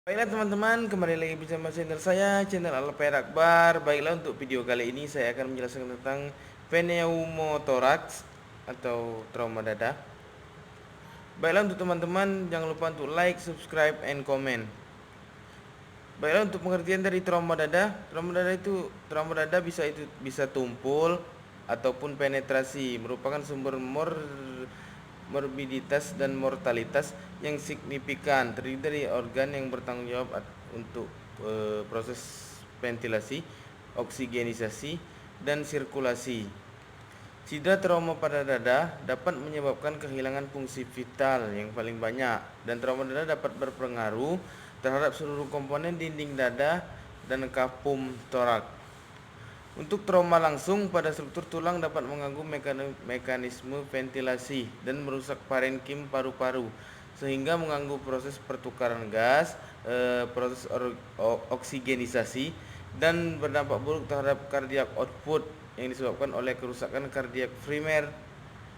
Baiklah teman-teman, kembali lagi bersama channel saya, channel Alper Akbar. Baiklah, untuk video kali ini saya akan menjelaskan tentang pneumothorax atau trauma dada. Baiklah, untuk teman-teman jangan lupa untuk like, subscribe, and comment. Baiklah, untuk pengertian dari trauma dada trauma dada bisa tumpul ataupun penetrasi, merupakan sumber morbiditas dan mortalitas yang signifikan, terdiri dari organ yang bertanggung jawab untuk proses ventilasi, oksigenisasi, dan sirkulasi. Cedera trauma pada dada dapat menyebabkan kehilangan fungsi vital yang paling banyak, dan trauma dada dapat berpengaruh terhadap seluruh komponen dinding dada dan kapum torak. Untuk trauma langsung pada struktur tulang dapat mengganggu mekanisme ventilasi dan merusak parenkim paru-paru, sehingga mengganggu proses pertukaran gas, proses oksigenisasi, dan berdampak buruk terhadap cardiac output yang disebabkan oleh kerusakan kardiak primer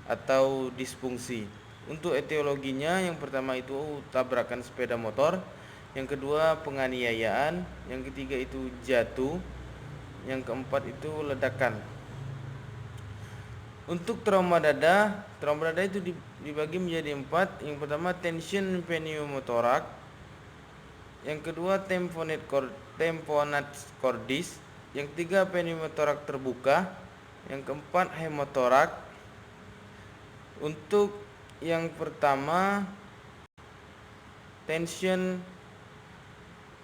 atau disfungsi. Untuk etiologinya, yang pertama itu tabrakan sepeda motor, yang kedua penganiayaan, yang ketiga itu jatuh, yang keempat itu ledakan. Untuk trauma dada itu dibagi menjadi 4. Yang pertama tension pneumothorax, yang kedua tamponade cordis, yang ketiga pneumothorax terbuka, yang keempat hemotorak. Untuk yang pertama tension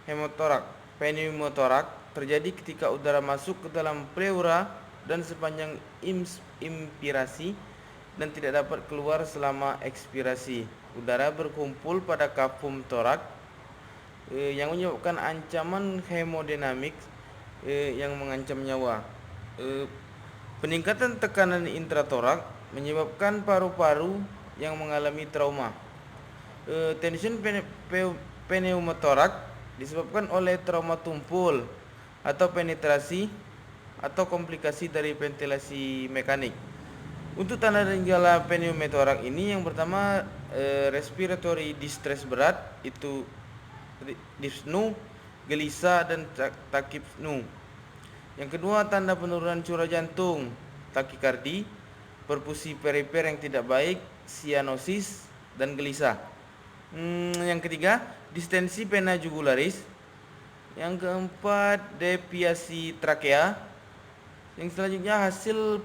pneumothorax terjadi ketika udara masuk ke dalam pleura dan sepanjang inspirasi dan tidak dapat keluar selama ekspirasi. Udara berkumpul pada kapum torak yang menyebabkan ancaman hemodinamik yang mengancam nyawa. Peningkatan tekanan intratorak menyebabkan paru-paru yang mengalami trauma. Tension pneumothorax disebabkan oleh trauma tumpul atau penetrasi atau komplikasi dari ventilasi mekanik. Untuk tanda dan gejala pneumothorax ini, yang pertama respiratory distress berat, itu dyspnea, gelisah, dan tachypnea. Yang kedua, tanda penurunan curah jantung, takikardi, perfusi perifer yang tidak baik, cyanosis, dan gelisah. Yang ketiga, distensi vena jugularis. Yang keempat, deviasi trakea. Yang selanjutnya hasil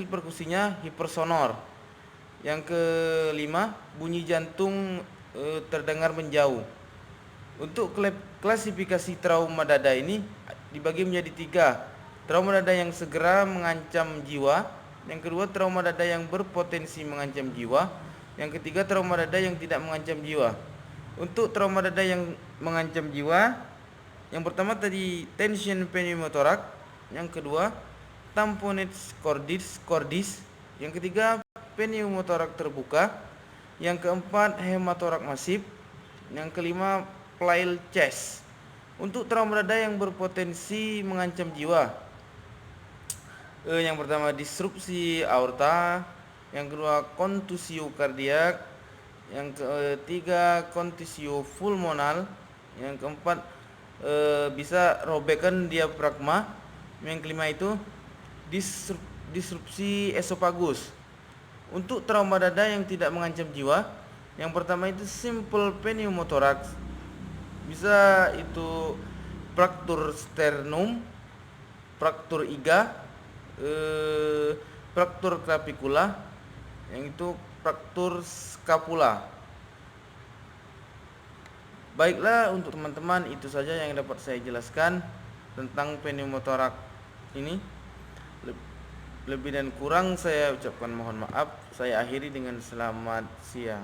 perkusinya hipersonor. Yang kelima, bunyi jantung terdengar menjauh. Untuk klasifikasi trauma dada ini dibagi menjadi 3. Trauma dada yang segera mengancam jiwa. Yang kedua, trauma dada yang berpotensi mengancam jiwa. Yang ketiga, trauma dada yang tidak mengancam jiwa. Untuk trauma dada yang mengancam jiwa, yang pertama tadi tension pneumothorax, yang kedua tamponade cordis, yang ketiga pneumothorax terbuka, yang keempat hematorak masif, yang kelima pleural chest. Untuk trauma dada yang berpotensi mengancam jiwa, yang pertama disrupsi aorta, yang kedua kontusio kardiak, yang ketiga kontusio pulmonal, yang keempat bisa robekan diafragma, yang kelima itu disrupsi esofagus. Untuk trauma dada yang tidak mengancam jiwa, yang pertama itu simple pneumothorax, bisa itu fraktur sternum, fraktur iga, fraktur clavicula, yang itu fraktur scapula. Baiklah, untuk teman-teman itu saja yang dapat saya jelaskan tentang pneumothorax ini. Lebih dan kurang saya ucapkan mohon maaf. Saya akhiri dengan selamat siang.